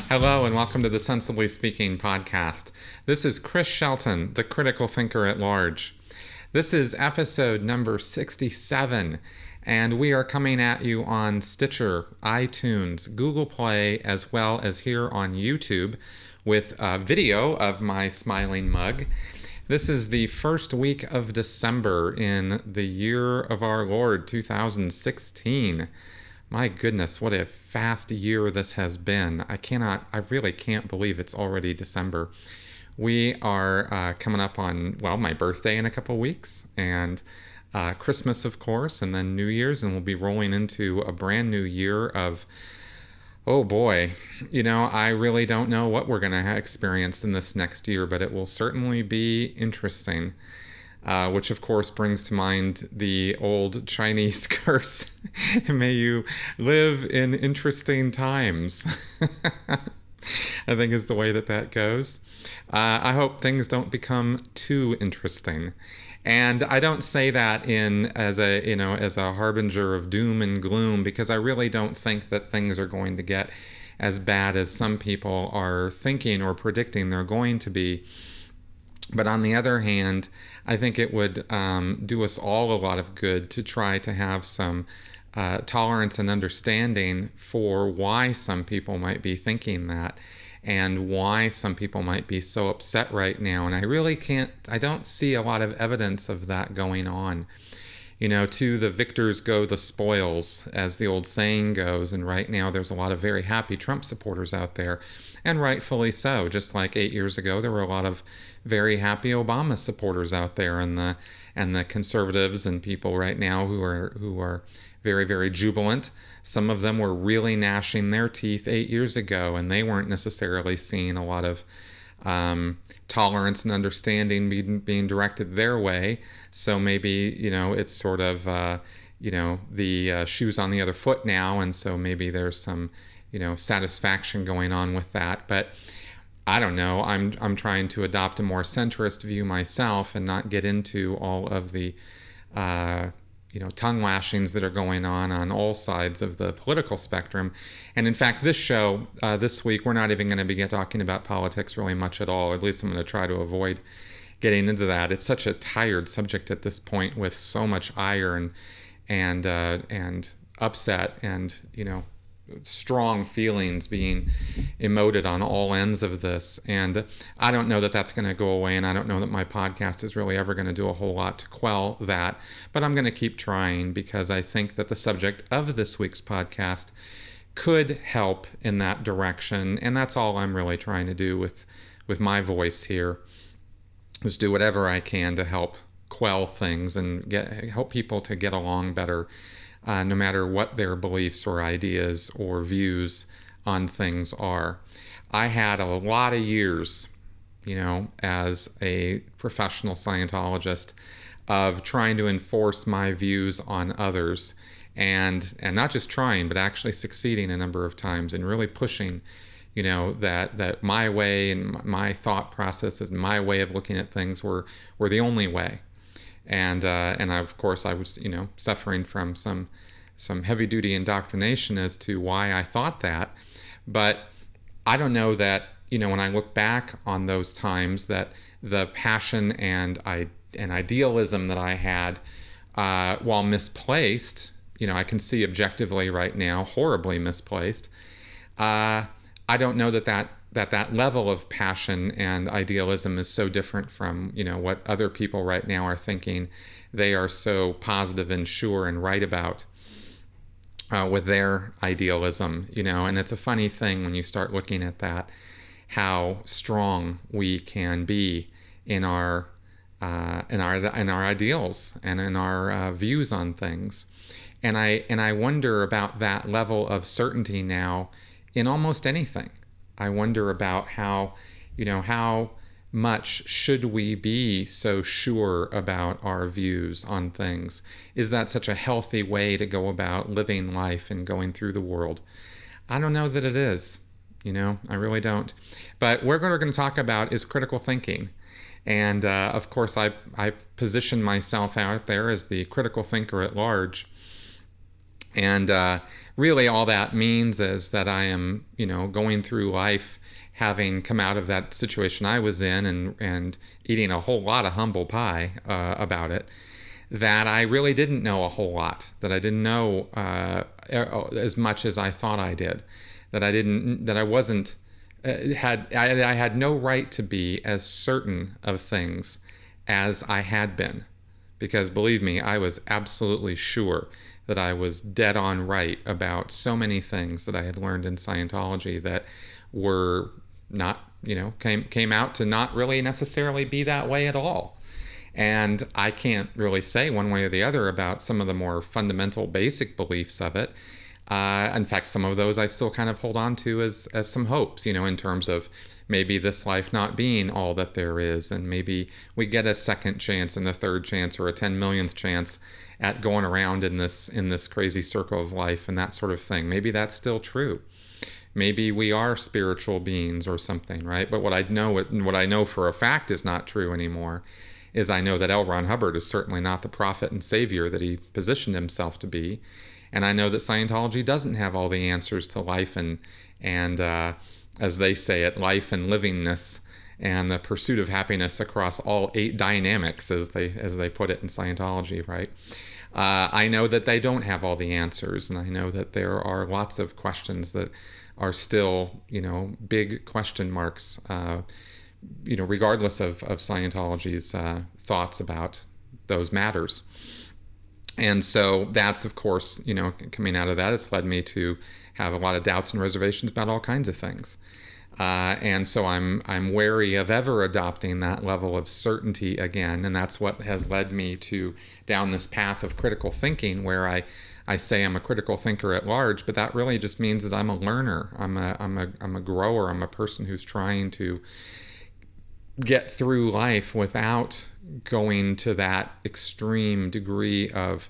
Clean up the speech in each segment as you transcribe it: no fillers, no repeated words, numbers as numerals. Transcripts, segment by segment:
Hello and welcome to the Sensibly Speaking podcast. This is Chris Shelton, the critical thinker at large. This is episode number 67, and we are coming at you on Stitcher, iTunes, Google Play, as well as here on YouTube with a video of my smiling mug. This is the first week of December in the year of our Lord, 2016. My goodness, what a fast year this has been. I really can't believe it's already December. We are coming up on, my birthday in a couple weeks, and Christmas, of course, and then New Year's, and we'll be rolling into a brand new year of, oh boy, I really don't know what we're going to experience in this next year, but it will certainly be interesting. Which, of course, brings to mind the old Chinese curse, may you live in interesting times, I think is the way that goes. I hope things don't become too interesting. And I don't say that as a harbinger of doom and gloom, because I really don't think that things are going to get as bad as some people are thinking or predicting they're going to be. But on the other hand, I think it would do us all a lot of good to try to have some tolerance and understanding for why some people might be thinking that and why some people might be so upset right now. And I don't see a lot of evidence of that going on. To the victors go the spoils, as the old saying goes. And right now there's a lot of very happy Trump supporters out there, and rightfully so. Just like 8 years ago, there were a lot of very happy Obama supporters out there, and the conservatives and people right now who are very, very jubilant. Some of them were really gnashing their teeth 8 years ago, and they weren't necessarily seeing a lot of tolerance and understanding being directed their way. So maybe, it's sort of, the shoe's on the other foot now. And so maybe there's some, satisfaction going on with that. But I don't know. I'm trying to adopt a more centrist view myself and not get into all of the, tongue lashings that are going on all sides of the political spectrum. And in fact, this show, this week, we're not even going to be talking about politics really much at all. At least I'm going to try to avoid getting into that. It's such a tired subject at this point, with so much ire and upset and, strong feelings being emoted on all ends of this. And I don't know that that's going to go away, and I don't know that my podcast is really ever going to do a whole lot to quell that, but I'm going to keep trying, because I think that the subject of this week's podcast could help in that direction. And that's all I'm really trying to do with my voice here, is do whatever I can to help quell things and help people to get along better, no matter what their beliefs or ideas or views on things are. I had a lot of years, as a professional Scientologist, of trying to enforce my views on others, and not just trying, but actually succeeding a number of times, and really pushing, that my way and my thought processes and my way of looking at things were the only way. And of course I was, suffering from some heavy duty indoctrination as to why I thought that. But I don't know that, when I look back on those times, that the passion and idealism that I had, while misplaced, I can see objectively right now, horribly misplaced. I don't know that level of passion and idealism is so different from, what other people right now are thinking they are so positive and sure and right about with their idealism, and it's a funny thing when you start looking at that, how strong we can be in our ideals and in our views on things. And I wonder about that level of certainty now in almost anything. I wonder about how much should we be so sure about our views on things? Is that such a healthy way to go about living life and going through the world? I don't know that it is. I really don't. But what we're going to talk about is critical thinking. And of course, I position myself out there as the critical thinker at large. And really all that means is that I am, going through life having come out of that situation I was in and eating a whole lot of humble pie about it, that I really didn't know a whole lot, that I didn't know as much as I thought I did, that I wasn't, I had no right to be as certain of things as I had been. Because believe me, I was absolutely sure that I was dead on right about so many things that I had learned in Scientology that were not, came out to not really necessarily be that way at all. And I can't really say one way or the other about some of the more fundamental basic beliefs of it. In fact, some of those I still kind of hold on to as some hopes, in terms of maybe this life not being all that there is, and maybe we get a second chance and a third chance or a 10 millionth chance at going around in this crazy circle of life and that sort of thing. Maybe that's still true. Maybe we are spiritual beings or something, right? But what I know for a fact is not true anymore is I know that L. Ron Hubbard is certainly not the prophet and savior that he positioned himself to be. And I know that Scientology doesn't have all the answers to life and as they say it, life and livingness and the pursuit of happiness across all 8 dynamics, as they put it in Scientology, right? I know that they don't have all the answers, and I know that there are lots of questions that are still, big question marks, regardless of Scientology's thoughts about those matters. And so that's, of course, coming out of that, it's led me to have a lot of doubts and reservations about all kinds of things. And so I'm wary of ever adopting that level of certainty again. And that's what has led me to down this path of critical thinking, where I say I'm a critical thinker at large, but that really just means that I'm a learner. I'm a grower. I'm a person who's trying to get through life without going to that extreme degree of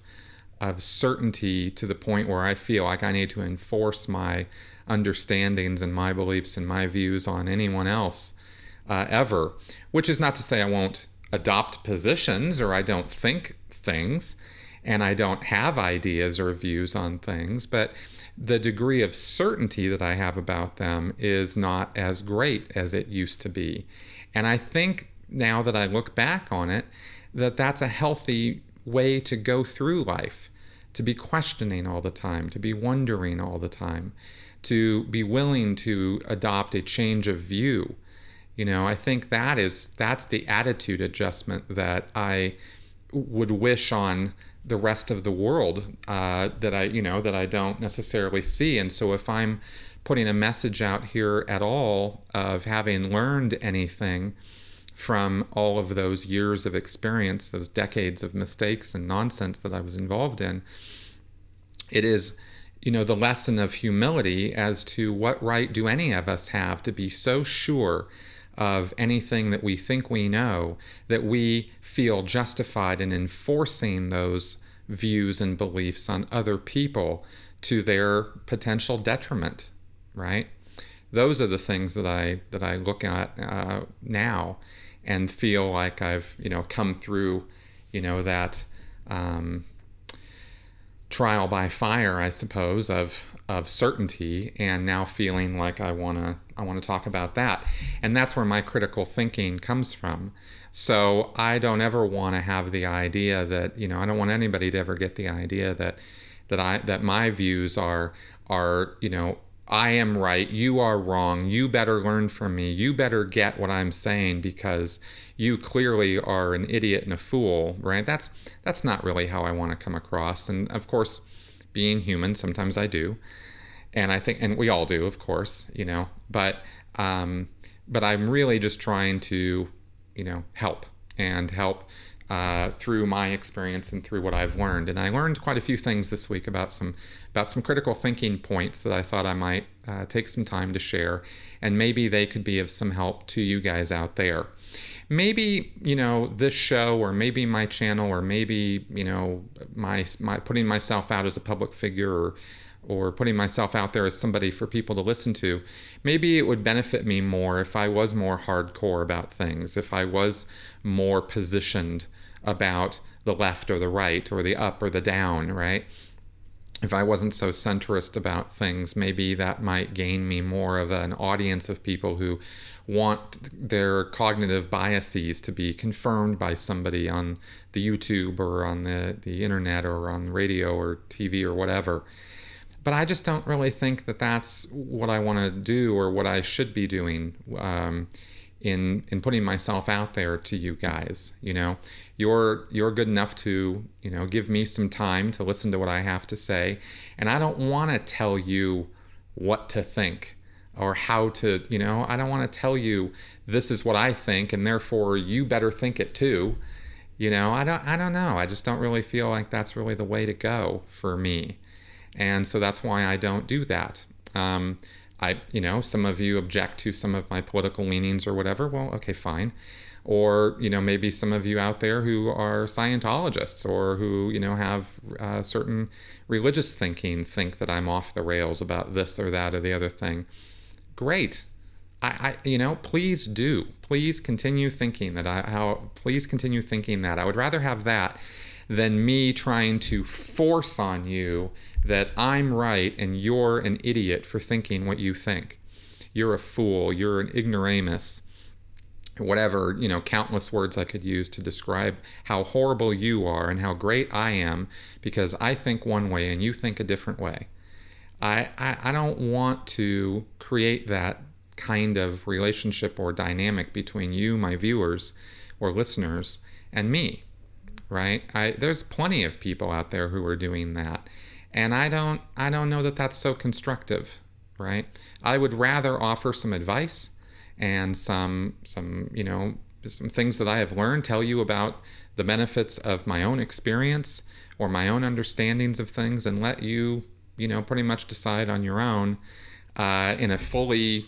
certainty to the point where I feel like I need to enforce my understandings and my beliefs and my views on anyone else ever. Which is not to say I won't adopt positions or I don't think things and I don't have ideas or views on things, but the degree of certainty that I have about them is not as great as it used to be. And I think now that I look back on it, that's a healthy way to go through life, to be questioning all the time, to be wondering all the time, to be willing to adopt a change of view. I think that's the attitude adjustment that I would wish on the rest of the world that I don't necessarily see. And so if I'm putting a message out here at all of having learned anything from all of those years of experience, those decades of mistakes and nonsense that I was involved in, it is, the lesson of humility as to what right do any of us have to be so sure of anything that we think we know that we feel justified in enforcing those views and beliefs on other people to their potential detriment, right? Those are the things that I look at now and feel like I've come through that trial by fire, I suppose, of certainty, and now feeling like I want to talk about that. And that's where my critical thinking comes from. So I don't ever want to have the idea that I don't want anybody to ever get the idea that my views are I am right, you are wrong, you better learn from me, you better get what I'm saying because you clearly are an idiot and a fool, right? That's not really how I want to come across. And of course, being human, sometimes I do. And I think, and we all do, of course, but I'm really just trying to, help through my experience and through what I've learned. And I learned quite a few things this week about some critical thinking points that I thought I might take some time to share, and maybe they could be of some help to you guys out there. Maybe, this show, or maybe my channel, or maybe, my putting myself out as a public figure, or putting myself out there as somebody for people to listen to, maybe it would benefit me more if I was more hardcore about things, if I was more positioned about the left or the right or the up or the down, right? if I wasn't so centrist about things, maybe that might gain me more of an audience of people who want their cognitive biases to be confirmed by somebody on the YouTube or on the internet or on radio or TV or whatever. But I just don't really think that that's what I want to do or what I should be doing in putting myself out there to you guys. You're good enough to give me some time to listen to what I have to say, and I don't want to tell you what to think or how to. I don't want to tell you this is what I think, and therefore you better think it too. I don't know. I just don't really feel like that's really the way to go for me. And so that's why I don't do that. Some of you object to some of my political leanings or whatever. Well, okay, fine. Or, maybe some of you out there who are Scientologists or who, have certain religious thinking, think that I'm off the rails about this or that or the other thing. Great. Please do. Please continue thinking that. Please continue thinking that. I would rather have that than me trying to force on you that I'm right and you're an idiot for thinking what you think. You're a fool. You're an ignoramus. Whatever, countless words I could use to describe how horrible you are and how great I am because I think one way and you think a different way. I don't want to create that kind of relationship or dynamic between you, my viewers or listeners, and me. Right? There's plenty of people out there who are doing that, and I don't know that that's so constructive, right? I would rather offer some advice and some things that I have learned, tell you about the benefits of my own experience or my own understandings of things, and let you pretty much decide on your own in a fully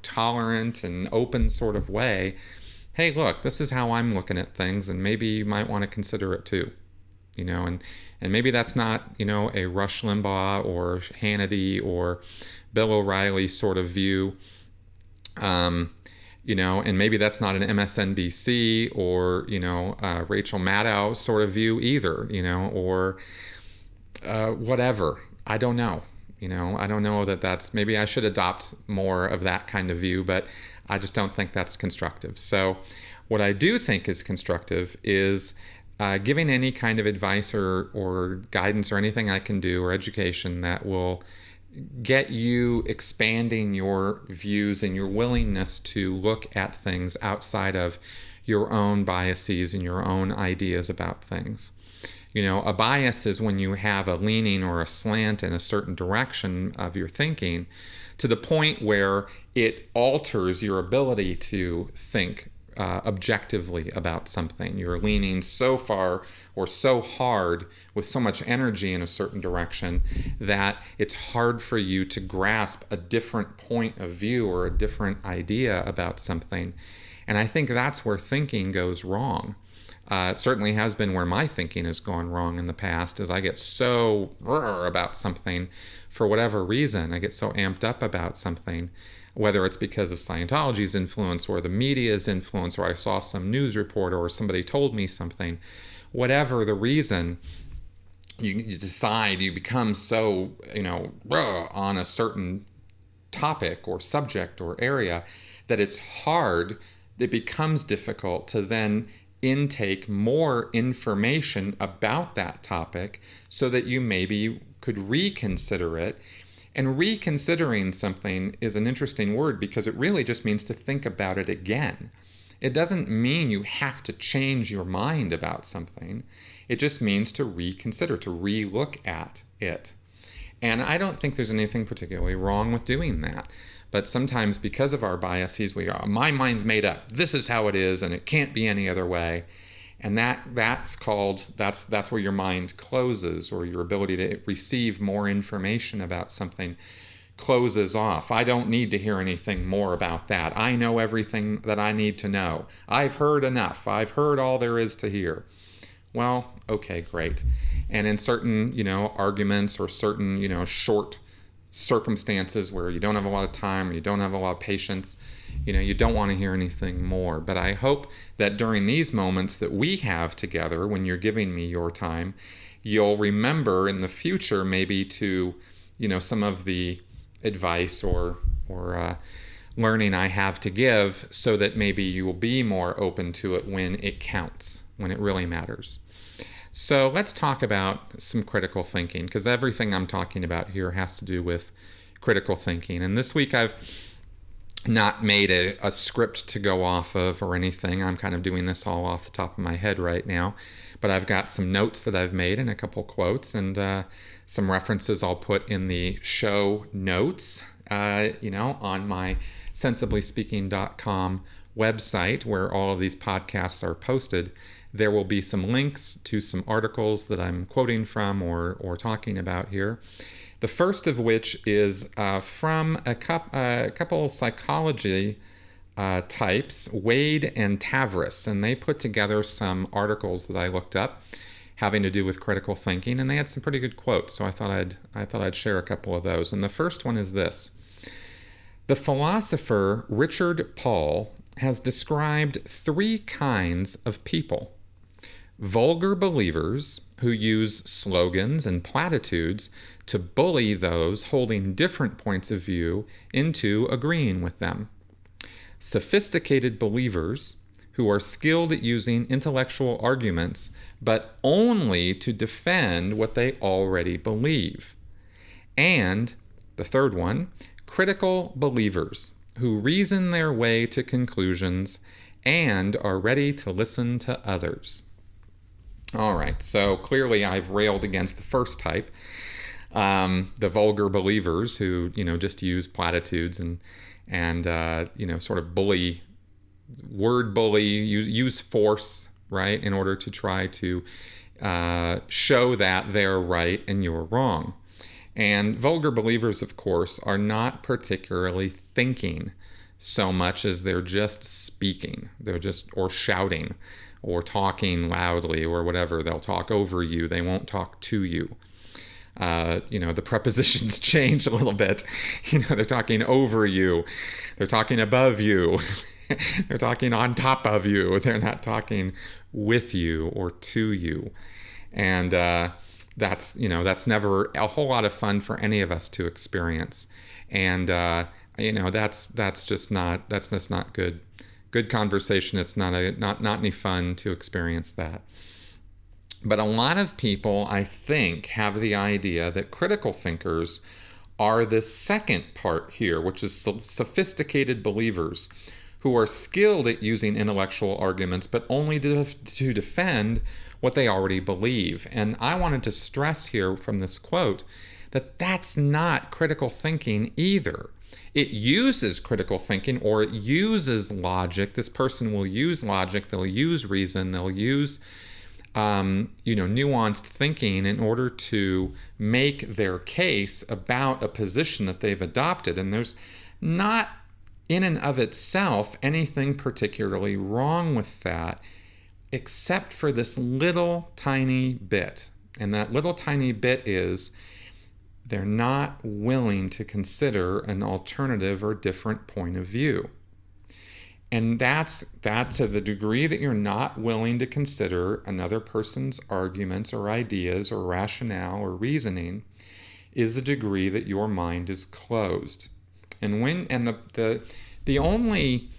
tolerant and open sort of way. Hey, look, this is how I'm looking at things, and maybe you might want to consider it too, and maybe that's not, a Rush Limbaugh or Hannity or Bill O'Reilly sort of view, and maybe that's not an MSNBC or, Rachel Maddow sort of view either, or whatever. I don't know. I don't know that's, maybe I should adopt more of that kind of view, but I just don't think that's constructive. So what I do think is constructive is giving any kind of advice or guidance or anything I can do or education that will get you expanding your views and your willingness to look at things outside of your own biases and your own ideas about things. A bias is when you have a leaning or a slant in a certain direction of your thinking to the point where it alters your ability to think objectively about something. You're leaning so far or so hard with so much energy in a certain direction that it's hard for you to grasp a different point of view or a different idea about something. And I think that's where thinking goes wrong. It certainly has been where my thinking has gone wrong in the past, as I get so about something for whatever reason. I get so amped up about something, whether it's because of Scientology's influence or the media's influence, or I saw some news report or somebody told me something. Whatever the reason, you decide, you become so, on a certain topic or subject or area that it becomes difficult to then intake more information about that topic so that you maybe could reconsider it. And reconsidering something is an interesting word because it really just means to think about it again. It doesn't mean you have to change your mind about something. It just means to reconsider, to re-look at it. And I don't think there's anything particularly wrong with doing that. But sometimes because of our biases, we go, my mind's made up. This is how it is, and it can't be any other way. And that's where your mind closes, or your ability to receive more information about something closes off. I don't need to hear anything more about that. I know everything that I need to know. I've heard enough. I've heard all there is to hear. Well, okay, great. And in certain, arguments or certain, short circumstances where you don't have a lot of time or you don't have a lot of patience, you don't want to hear anything more. But I hope that during these moments that we have together, when you're giving me your time, you'll remember in the future maybe to, some of the advice or learning I have to give, so that maybe you will be more open to it when it counts, when it really matters. So let's talk about some critical thinking, because everything I'm talking about here has to do with critical thinking. And this week I've not made a script to go off of or anything. I'm kind of doing this all off the top of my head right now. But I've got some notes that I've made and a couple quotes and some references I'll put in the show notes, on my sensiblyspeaking.com website, where all of these podcasts are posted. There will be some links to some articles that I'm quoting from or talking about here. The first of which is from a couple psychology types, Wade and Tavris, and they put together some articles that I looked up having to do with critical thinking, and they had some pretty good quotes. So I thought I'd share a couple of those. And the first one is this: the philosopher Richard Paul has described 3 kinds of people: vulgar believers who use slogans and platitudes to bully those holding different points of view into agreeing with them; sophisticated believers who are skilled at using intellectual arguments, but only to defend what they already believe; and the third one, critical believers who reason their way to conclusions and are ready to listen to others. All right, so clearly I've railed against the first type, the vulgar believers who, just use platitudes and sort of bully, use force, right, in order to try to show that they're right and you're wrong. And vulgar believers, of course, are not particularly thinking so much as they're just speaking. They're just, or shouting, or talking loudly, or whatever. They'll talk over you. They won't talk to you. The prepositions change a little bit. They're talking over you. They're talking above you. They're talking on top of you. They're not talking with you or to you. And that's never a whole lot of fun for any of us to experience. And that's just not good conversation. It's not any fun to experience that. But a lot of people, I think, have the idea that critical thinkers are this second part here, which is sophisticated believers who are skilled at using intellectual arguments, but only to defend what they already believe. And I wanted to stress here from this quote that that's not critical thinking either. It uses critical thinking, or it uses logic. This person will use logic, they'll use reason, they'll use nuanced thinking in order to make their case about a position that they've adopted. And there's not in and of itself anything particularly wrong with that, except for this little tiny bit. And that little tiny bit is they're not willing to consider an alternative or different point of view. And that's to the degree that you're not willing to consider another person's arguments or ideas or rationale or reasoning, is the degree that your mind is closed. And the only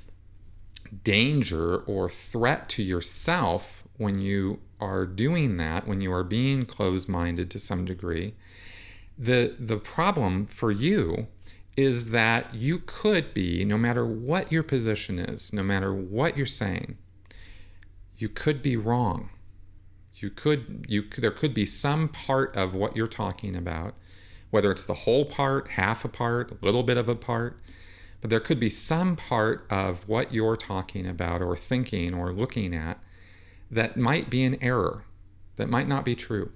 danger or threat to yourself when you are doing that, when you are being closed-minded to some degree, the problem for you is that you could be, no matter what your position is, no matter what you're saying, you could be wrong. There could be some part of what you're talking about, whether it's the whole part, half a part, a little bit of a part, but there could be some part of what you're talking about or thinking or looking at that might be an error, that might not be true.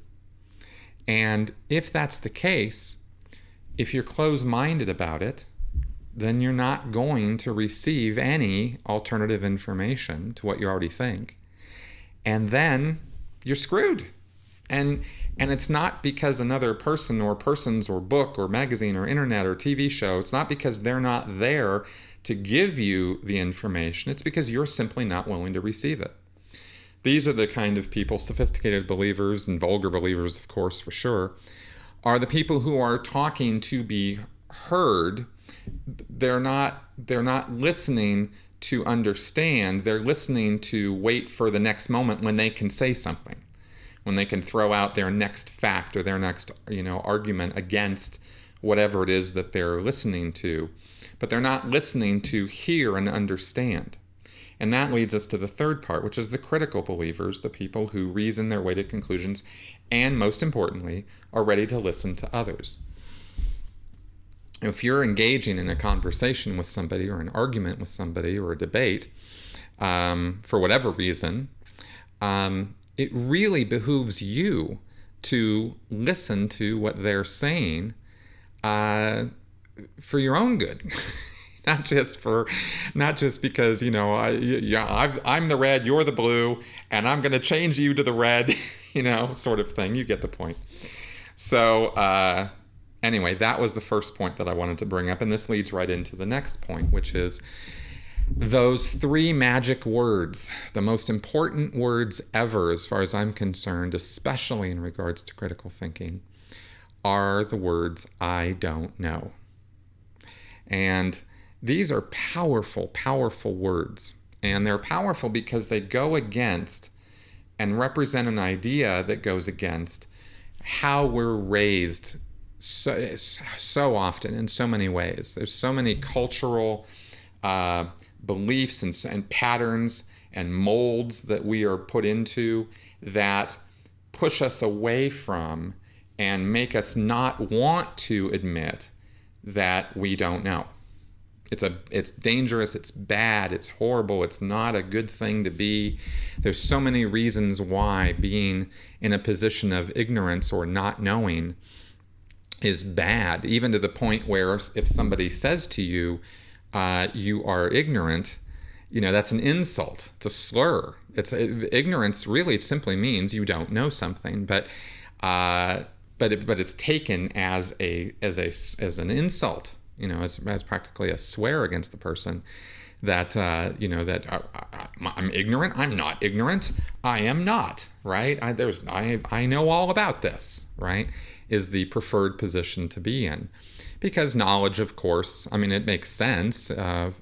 And if that's the case, if you're closed-minded about it, then you're not going to receive any alternative information to what you already think. And then you're screwed. And it's not because another person or persons or book or magazine or internet or TV show, it's not because they're not there to give you the information. It's because you're simply not willing to receive it. These are the kind of people, sophisticated believers and vulgar believers, of course, for sure, are the people who are talking to be heard. They're not listening to understand. They're listening to wait for the next moment when they can say something, when they can throw out their next fact or their next, argument against whatever it is that they're listening to. But they're not listening to hear and understand. And that leads us to the third part, which is the critical believers, the people who reason their way to conclusions and, most importantly, are ready to listen to others. If you're engaging in a conversation with somebody or an argument with somebody or a debate, for whatever reason, it really behooves you to listen to what they're saying for your own good. Not just because, I'm the red, you're the blue, and I'm going to change you to the red, sort of thing. You get the point. So anyway, that was the first point that I wanted to bring up. And this leads right into the next point, which is those three magic words, the most important words ever, as far as I'm concerned, especially in regards to critical thinking, are the words, I don't know. And these are powerful, powerful words. And they're powerful because they go against and represent an idea that goes against how we're raised so often in so many ways. There's so many cultural beliefs and patterns and molds that we are put into that push us away from and make us not want to admit that we don't know. It's dangerous, it's bad, it's horrible, it's not a good thing to be. There's so many reasons why being in a position of ignorance or not knowing is bad, even to the point where if somebody says to you, you are ignorant, that's an insult. It's a slur. Ignorance really simply means you don't know something, but it's taken as an insult. As practically a swear against the person that I'm ignorant. I'm not ignorant. I am not, right? I know all about this, right? Is the preferred position to be in. Because knowledge, of course, it makes sense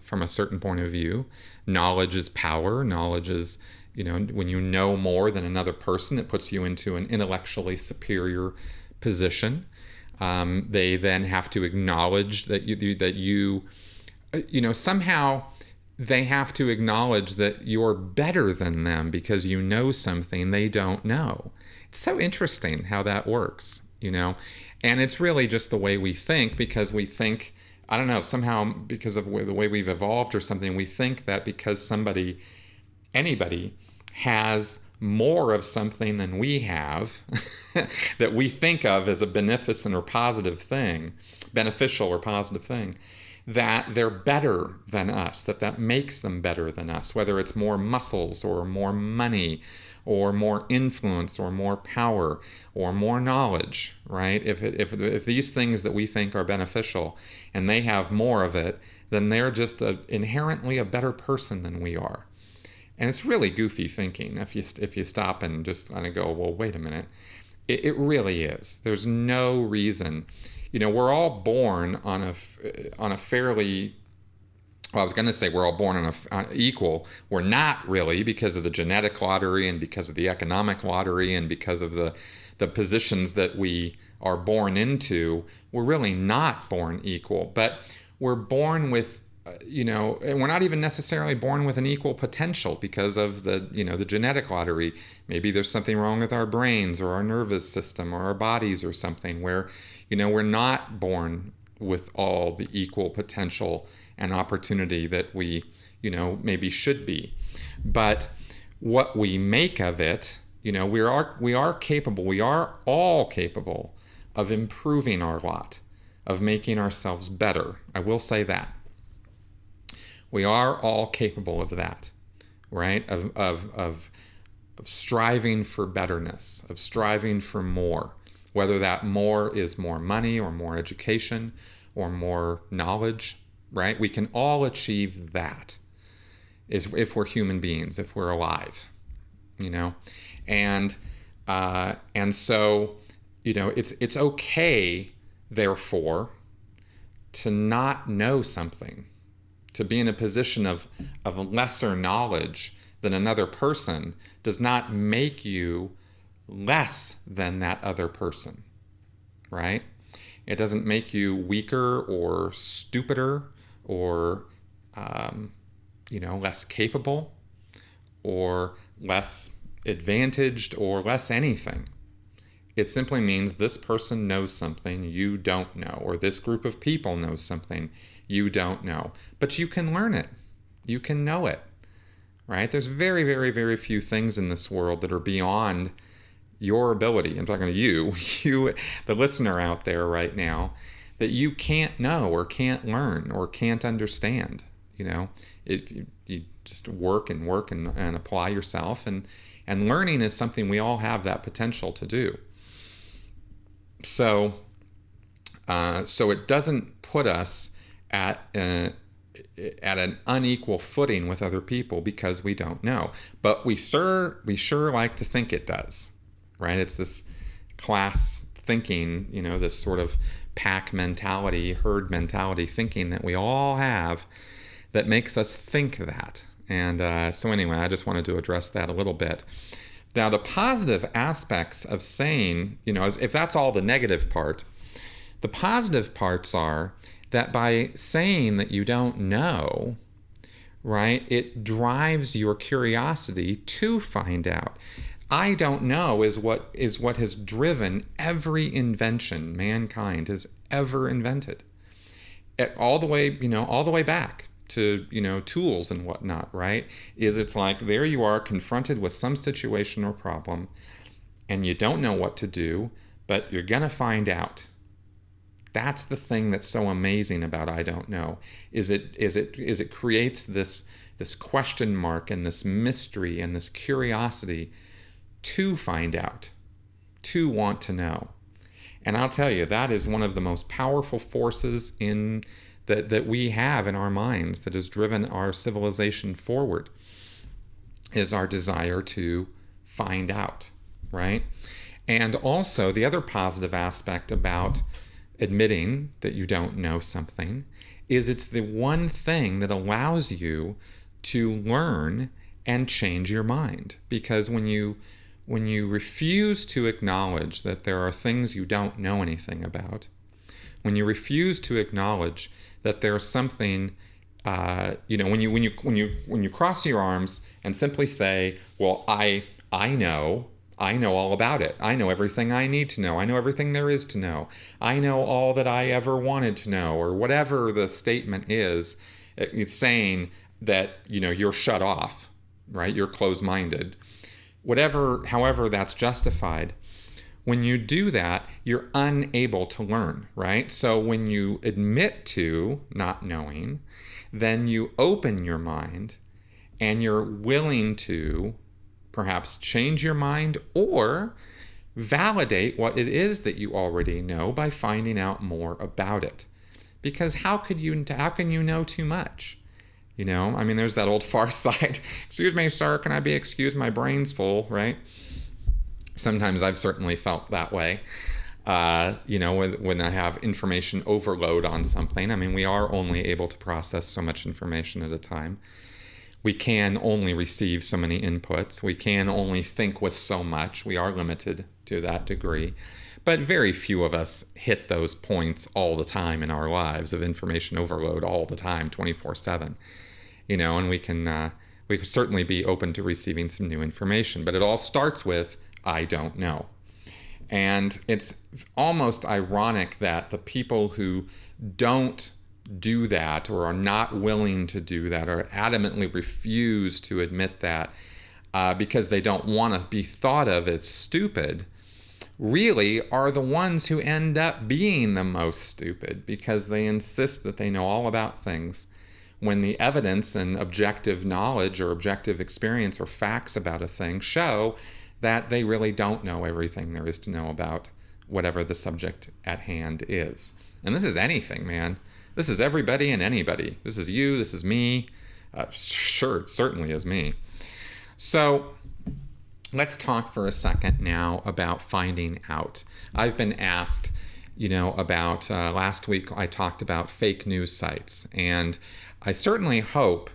from a certain point of view. Knowledge is power. Knowledge is, when you know more than another person, it puts you into an intellectually superior position. They then have to acknowledge that you somehow they have to acknowledge that you're better than them because you know something they don't know. It's so interesting how that works, and it's really just the way we think, because we think, I don't know, somehow because of the way we've evolved or something, we think that because anybody has more of something than we have that we think of as a beneficial or positive thing, that they're better than us, that makes them better than us, whether it's more muscles or more money or more influence or more power or more knowledge, right? If these things that we think are beneficial and they have more of it, then they're just inherently a better person than we are. And it's really goofy thinking if you stop and just kind of go, well, wait a minute. It really is. There's no reason. We're all born on a fairly, well, I was going to say we're all born on equal. We're not really, because of the genetic lottery and because of the economic lottery and because of the positions that we are born into. We're really not born equal, but we're born with and we're not even necessarily born with an equal potential because of the genetic lottery. Maybe there's something wrong with our brains or our nervous system or our bodies or something where, we're not born with all the equal potential and opportunity that we, maybe should be. But what we make of it, we are capable, we are all capable of improving our lot, of making ourselves better. I will say that. We are all capable of that, right? Of striving for betterness, of striving for more, whether that more is more money or more education or more knowledge, right? We can all achieve that if we're human beings, if we're alive, you know? And so, you know, it's okay, therefore, to not know something, to be in a position of lesser knowledge than another person does not make you less than that other person, right? It doesn't make you weaker or stupider or, less capable or less advantaged or less anything. It simply means this person knows something you don't know, or this group of people knows something you don't know. But you can learn it. You can know it, right? There's very, very, very few things in this world that are beyond your ability. I'm talking to you, the listener out there right now, that you can't know or can't learn or can't understand. You know, if you just work and apply yourself, and learning is something we all have that potential to do. So it doesn't put us at an unequal footing with other people because we don't know, but we sure like to think it does, right? It's this class thinking, you know, this sort of pack mentality, herd mentality thinking that we all have that makes us think that. And so anyway, I just wanted to address that a little bit. Now, the positive aspects of saying, you know, if that's all the negative part, the positive parts are that by saying that you don't know, right, it drives your curiosity to find out. I don't know is what has driven every invention mankind has ever invented. All the way back to, you know, tools and whatnot, right? It's like there you are confronted with some situation or problem and you don't know what to do, but you're going to find out. That's the thing that's so amazing about I don't know, is it creates this question mark and this mystery and this curiosity to find out, to want to know. And I'll tell you, that is one of the most powerful forces that we have in our minds that has driven our civilization forward, is our desire to find out, right? And also the other positive aspect about admitting that you don't know something is it's the one thing that allows you to learn and change your mind. Because when you refuse to acknowledge that there are things you don't know anything about, when you refuse to acknowledge that there's something, when you cross your arms and simply say, well, I know all about it. I know everything I need to know. I know everything there is to know. I know all that I ever wanted to know, or whatever the statement is. It's saying that, you know, you're shut off, right? You're closed-minded. However that's justified. When you do that, you're unable to learn, right? So when you admit to not knowing, then you open your mind and you're willing to perhaps change your mind or validate what it is that you already know by finding out more about it. Because how can you know too much? You know, I mean, there's that old Far Side, excuse me, sir, can I be excused? My brain's full, right? Sometimes I've certainly felt that way, when I have information overload on something. I mean, we are only able to process so much information at a time. We can only receive so many inputs. We can only think with so much. We are limited to that degree. But very few of us hit those points all the time in our lives of information overload all the time, 24/7. You know, and we could certainly be open to receiving some new information. But it all starts with, I don't know. And it's almost ironic that the people who don't do that or are not willing to do that or adamantly refuse to admit that because they don't want to be thought of as stupid really are the ones who end up being the most stupid, because they insist that they know all about things when the evidence and objective knowledge or objective experience or facts about a thing show that they really don't know everything there is to know about whatever the subject at hand is. And this is anything, man. This is everybody and anybody. This is you, this is me. Sure, it certainly is me. So let's talk for a second now about finding out. I've been asked, about last week I talked about fake news sites. And I certainly hope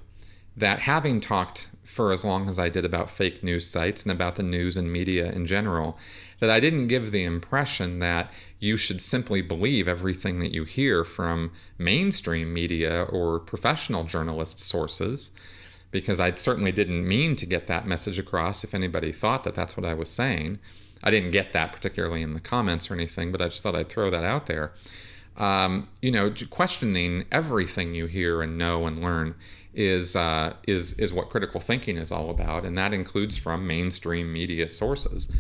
that having talked for as long as I did about fake news sites and about the news and media in general, that I didn't give the impression that you should simply believe everything that you hear from mainstream media or professional journalist sources, because I certainly didn't mean to get that message across if anybody thought that that's what I was saying. I didn't get that particularly in the comments or anything, but I just thought I'd throw that out there. Questioning everything you hear and know and learn is what critical thinking is all about, and that includes from mainstream media sources.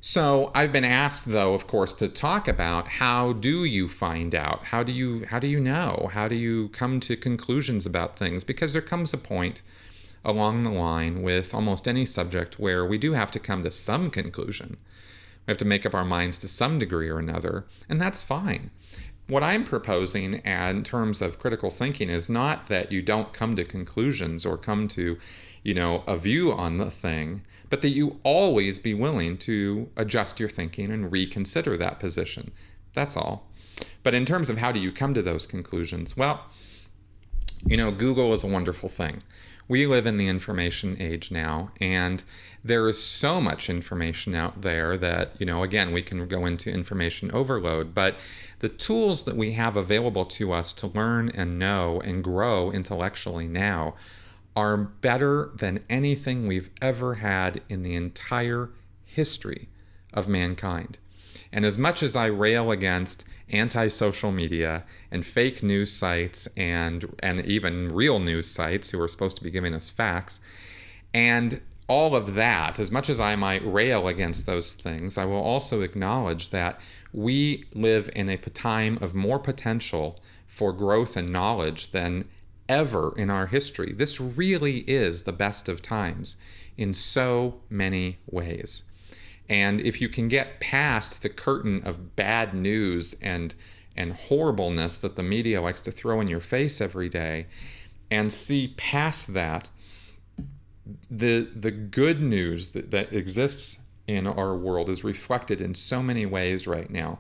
So I've been asked, though, of course, to talk about how do you find out? How do you know? How do you come to conclusions about things? Because there comes a point along the line with almost any subject where we do have to come to some conclusion. We have to make up our minds to some degree or another, and that's fine. What I'm proposing in terms of critical thinking is not that you don't come to conclusions or come to, a view on the thing, but that you always be willing to adjust your thinking and reconsider that position. That's all. But in terms of how do you come to those conclusions, well, Google is a wonderful thing. We live in the information age now, and there is so much information out there that, again, we can go into information overload, but the tools that we have available to us to learn and know and grow intellectually now are better than anything we've ever had in the entire history of mankind. And as much as I rail against anti-social media and fake news sites and even real news sites who are supposed to be giving us facts, and all of that, as much as I might rail against those things, I will also acknowledge that we live in a time of more potential for growth and knowledge than ever in our history. This really is the best of times in so many ways. And if you can get past the curtain of bad news and horribleness that the media likes to throw in your face every day and see past that, the good news that exists in our world is reflected in so many ways right now.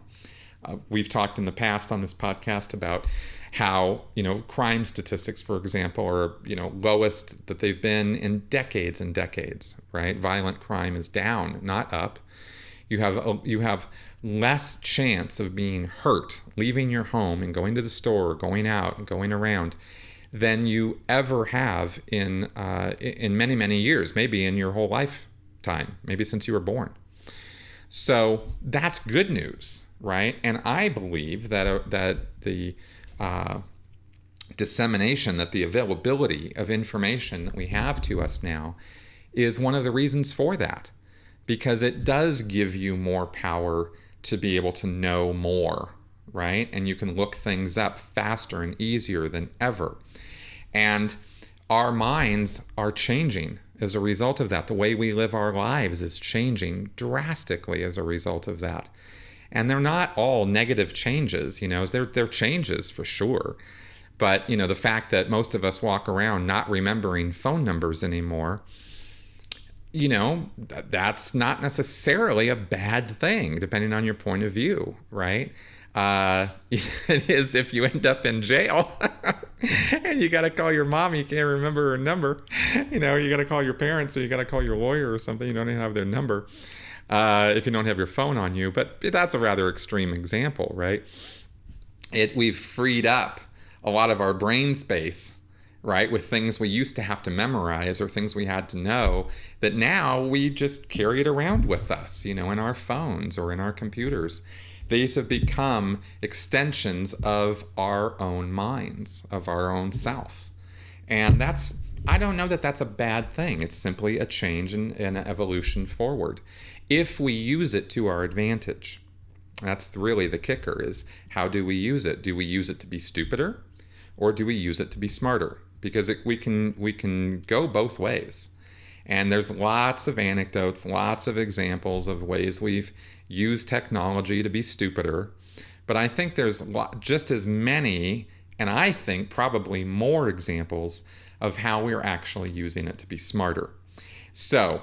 We've talked in the past on this podcast about how, crime statistics, for example, are, lowest that they've been in decades and decades, right? Violent crime is down, not up. You have less chance of being hurt, leaving your home and going to the store, going out and going around than you ever have in many, many years, maybe in your whole lifetime, maybe since you were born. So that's good news, right? And I believe that the dissemination, that the availability of information that we have to us now is one of the reasons for that, because it does give you more power to be able to know more, right? And you can look things up faster and easier than ever. And our minds are changing as a result of that. The way we live our lives is changing drastically as a result of that. And they're not all negative changes, they're changes for sure. But, the fact that most of us walk around not remembering phone numbers anymore, that's not necessarily a bad thing, depending on your point of view, right? It is if you end up in jail and you got to call your mom, you can't remember her number. You got to call your parents, or you got to call your lawyer or something. You don't even have their number if you don't have your phone on you. But that's a rather extreme example, right? We've freed up a lot of our brain space, right, with things we used to have to memorize or things we had to know that now we just carry it around with us, in our phones or in our computers. These have become extensions of our own minds, of our own selves. And I don't know that that's a bad thing. It's simply a change in an evolution forward, if we use it to our advantage. That's really the kicker, is how do we use it? Do we use it to be stupider? or do we use it to be smarter? Because we can go both ways. And there's lots of anecdotes, lots of examples of ways we've used technology to be stupider. But I think there's just as many, and I think probably more examples of how we're actually using it to be smarter. So,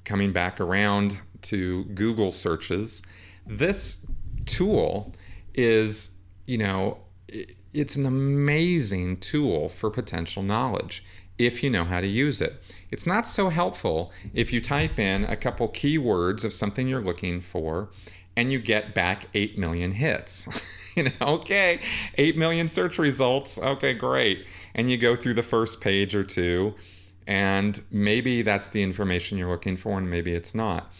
coming back around to Google searches, this tool is, it's an amazing tool for potential knowledge if you know how to use it. It's not so helpful if you type in a couple keywords of something you're looking for and you get back 8 million hits. Okay, 8 million search results. Okay, great. And you go through the first page or two, and maybe that's the information you're looking for, and maybe it's not.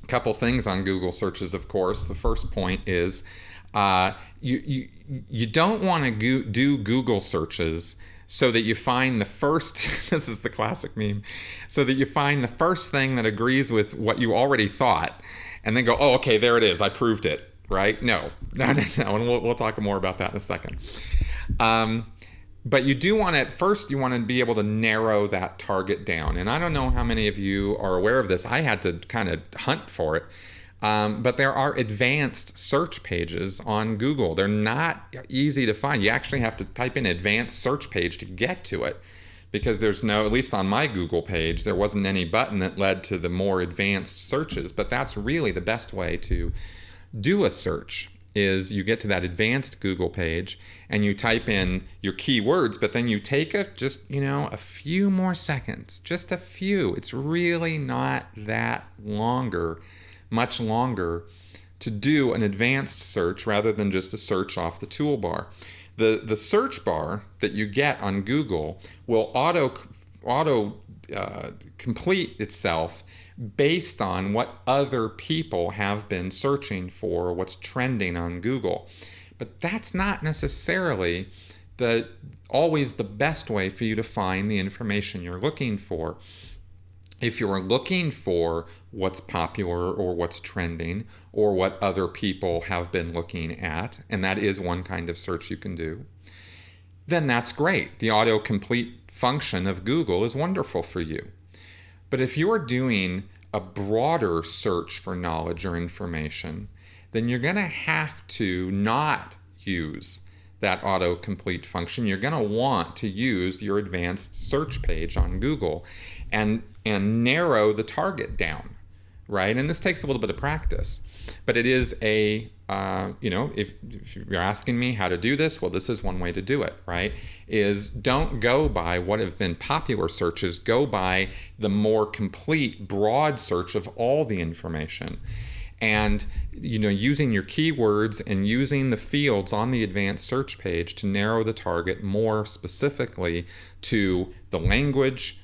A couple things on Google searches, of course. The first point is you don't want to do Google searches so that you find the first, this is the classic meme, so that you find the first thing that agrees with what you already thought, and then go, oh, okay, there it is, I proved it, right? No, and we'll talk more about that in a second. But you do want to, first you want to be able to narrow that target down. And I don't know how many of you are aware of this. I had to kind of hunt for it. But there are advanced search pages on Google. They're not easy to find. You actually have to type in advanced search page to get to it, because there's no, at least on my Google page, there wasn't any button that led to the more advanced searches. But that's really the best way to do a search, is you get to that advanced Google page and you type in your keywords, but then you take a few more seconds, just a few. It's really not that much longer to do an advanced search rather than just a search off the toolbar. The search bar that you get on Google will auto complete itself based on what other people have been searching for, what's trending on Google. But that's not necessarily always the best way for you to find the information you're looking for. If you're looking for what's popular or what's trending or what other people have been looking at, and that is one kind of search you can do, then that's great. The autocomplete function of Google is wonderful for you. But if you're doing a broader search for knowledge or information, then you're going to have to not use that autocomplete function. You're going to want to use your advanced search page on Google and narrow the target down, right? And this takes a little bit of practice. But it is if you're asking me how to do this, well, this is one way to do it, right? Is don't go by what have been popular searches, go by the more complete, broad search of all the information. And, using your keywords and using the fields on the advanced search page to narrow the target more specifically to the language,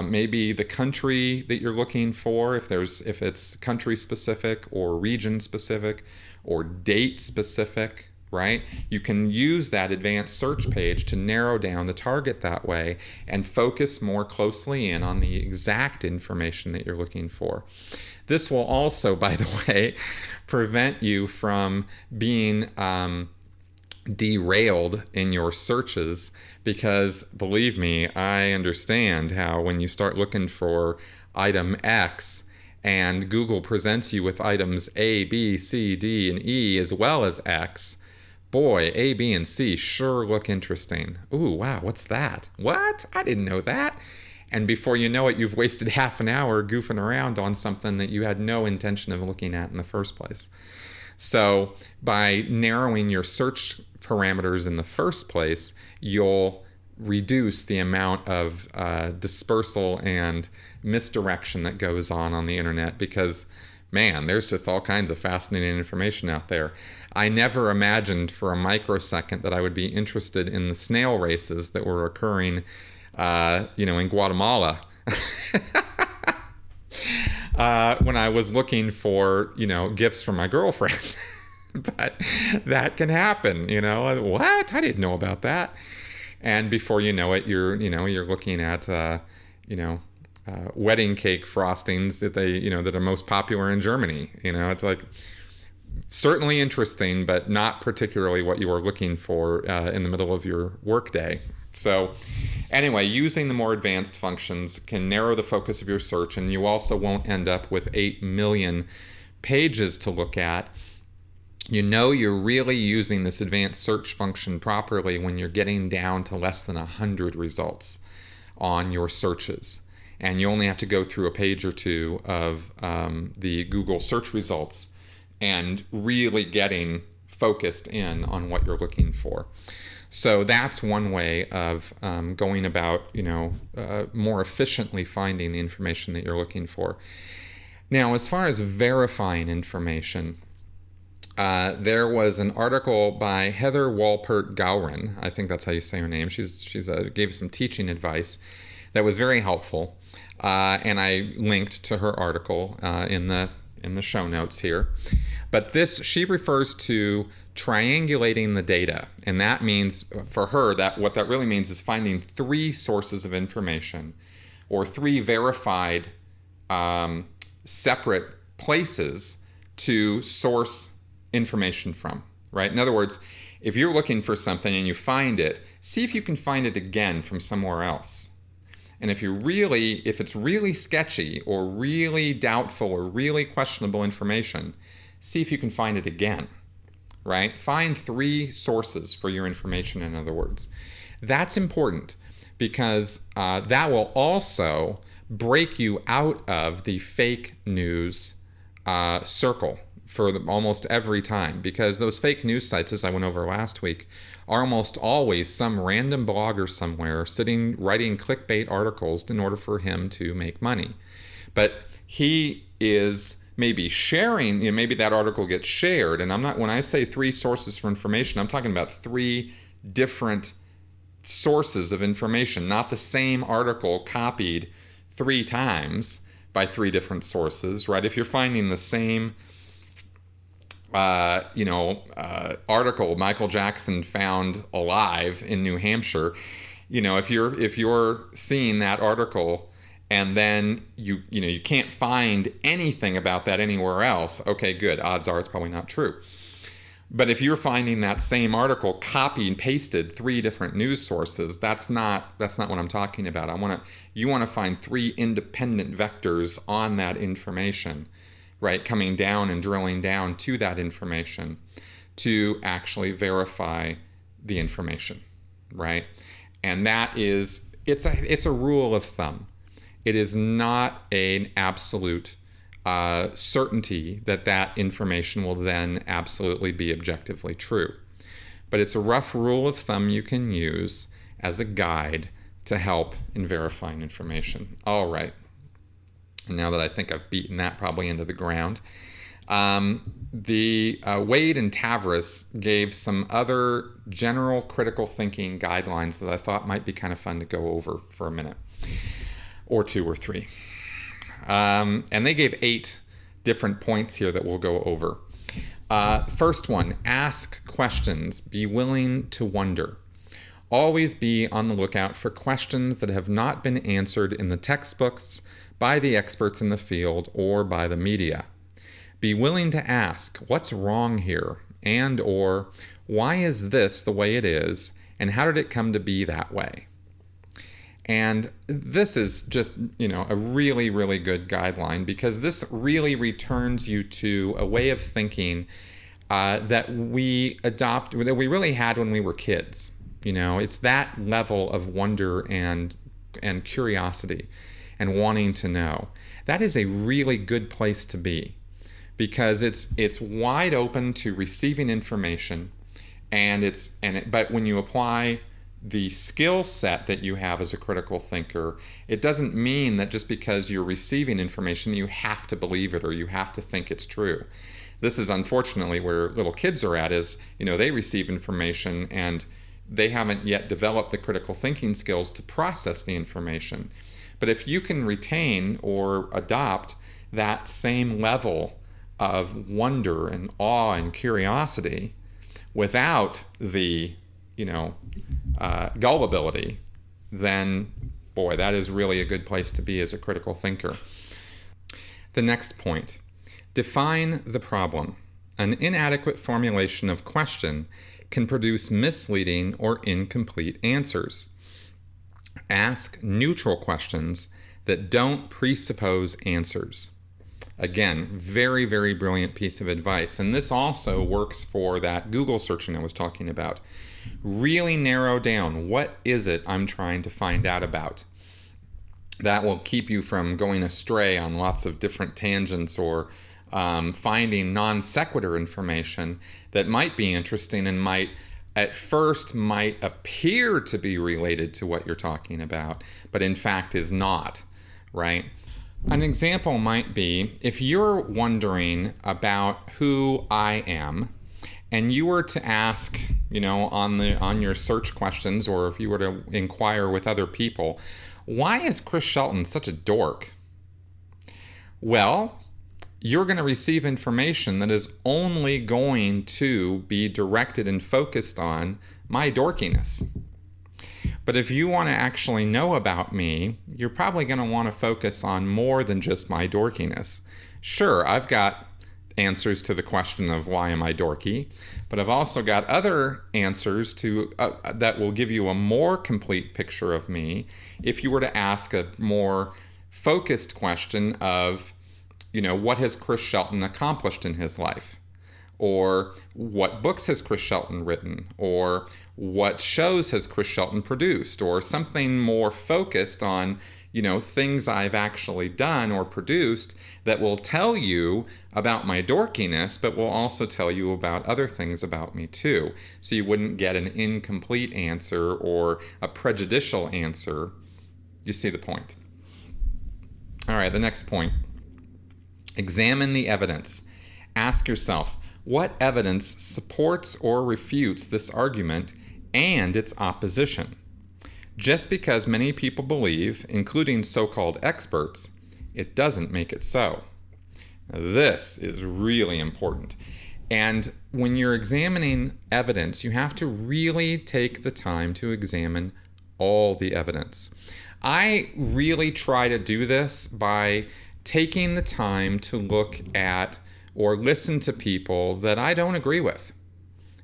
maybe the country that you're looking for, if it's country specific or region specific or date specific, right? You can use that advanced search page to narrow down the target that way and focus more closely in on the exact information that you're looking for. This will also, by the way, prevent you from being derailed in your searches, because believe me, I understand how when you start looking for item X and Google presents you with items A, B, C, D, and E as well as X, boy, A, B, and C sure look interesting. Ooh, wow, what's that? What? I didn't know that. And before you know it, you've wasted half an hour goofing around on something that you had no intention of looking at in the first place. So by narrowing your search parameters in the first place, you'll reduce the amount of dispersal and misdirection that goes on the internet, because man, there's just all kinds of fascinating information out there. I never imagined for a microsecond that I would be interested in the snail races that were occurring in Guatemala when I was looking for, gifts for my girlfriend. But that can happen, What? I didn't know about that. And before you know it, you're looking at, wedding cake frostings that that are most popular in Germany. It's like, certainly interesting, but not particularly what you are looking for in the middle of your workday. So anyway, using the more advanced functions can narrow the focus of your search, and you also won't end up with 8 million pages to look at. You know you're really using this advanced search function properly when you're getting down to less than 100 results on your searches. And you only have to go through a page or two of the Google search results and really getting focused in on what you're looking for. So that's one way of going about, more efficiently finding the information that you're looking for. Now, as far as verifying information, there was an article by Heather Walpert Gowron. I think that's how you say her name. She's gave some teaching advice that was very helpful, and I linked to her article in the show notes here. But she refers to triangulating the data, and that means for her that what that really means is finding 3 sources of information or 3 verified separate places to source information from, right? In other words, if you're looking for something and you find it, see if you can find it again from somewhere else. And if it's really sketchy or really doubtful or really questionable information, see if you can find it again, right? Find 3 sources for your information, in other words. That's important because that will also break you out of the fake news circle for almost every time, because those fake news sites, as I went over last week, are almost always some random blogger somewhere sitting writing clickbait articles in order for him to make money. But he is maybe sharing, maybe that article gets shared, and when I say 3 sources for information, I'm talking about 3 different sources of information, not the same article copied 3 times by 3 different sources, right? If you're finding the same article, Michael Jackson found alive in New Hampshire, if you're seeing that article and then you can't find anything about that anywhere else, okay, good, odds are it's probably not true. But if you're finding that same article copied and pasted 3 different news sources, that's not what I'm talking about. You want to find 3 independent vectors on that information, right, coming down and drilling down to that information to actually verify the information, right? And that is, it's a rule of thumb. It is not an absolute certainty that information will then absolutely be objectively true. But it's a rough rule of thumb you can use as a guide to help in verifying information. All right. And now that I think I've beaten that probably into the ground, the Wade and Tavris gave some other general critical thinking guidelines that I thought might be kind of fun to go over for a minute, or 2 or 3. And they gave 8 different points here that we'll go over. First one, ask questions. Be willing to wonder. Always be on the lookout for questions that have not been answered in the textbooks, by the experts in the field, or by the media. Be willing to ask, what's wrong here? And or, why is this the way it is? And how did it come to be that way? And this is just, a really, really good guideline, because this really returns you to a way of thinking that we really had when we were kids. It's that level of wonder and curiosity and wanting to know. That is a really good place to be, because it's wide open to receiving information, but when you apply the skill set that you have as a critical thinker, it doesn't mean that just because you're receiving information you have to believe it or you have to think it's true. This is unfortunately where little kids are at, is they receive information and they haven't yet developed the critical thinking skills to process the information. But if you can retain or adopt that same level of wonder and awe and curiosity without the gullibility, then boy, that is really a good place to be as a critical thinker. The next point, define the problem. An inadequate formulation of question can produce misleading or incomplete answers. Ask neutral questions that don't presuppose answers. Again, very, very brilliant piece of advice. And this also works for that Google searching I was talking about. Really narrow down, what is it I'm trying to find out about? That will keep you from going astray on lots of different tangents or finding non sequitur information that might be interesting and might appear to be related to what you're talking about, but in fact is not, right? An example might be if you're wondering about who I am, and you were to ask, on your search questions, or if you were to inquire with other people, why is Chris Shelton such a dork? Well, you're going to receive information that is only going to be directed and focused on my dorkiness. But if you want to actually know about me, you're probably going to want to focus on more than just my dorkiness. Sure, I've got answers to the question of why am I dorky, but I've also got other answers to that will give you a more complete picture of me if you were to ask a more focused question of, what has Chris Shelton accomplished in his life? Or what books has Chris Shelton written? Or what shows has Chris Shelton produced? Or something more focused on, things I've actually done or produced that will tell you about my dorkiness, but will also tell you about other things about me too. So you wouldn't get an incomplete answer or a prejudicial answer. You see the point. All right, the next point. Examine the evidence. Ask yourself, what evidence supports or refutes this argument and its opposition? Just because many people believe, including so-called experts, it doesn't make it so. Now, this is really important. And when you're examining evidence, you have to really take the time to examine all the evidence. I really try to do this by taking the time to look at or listen to people that I don't agree with.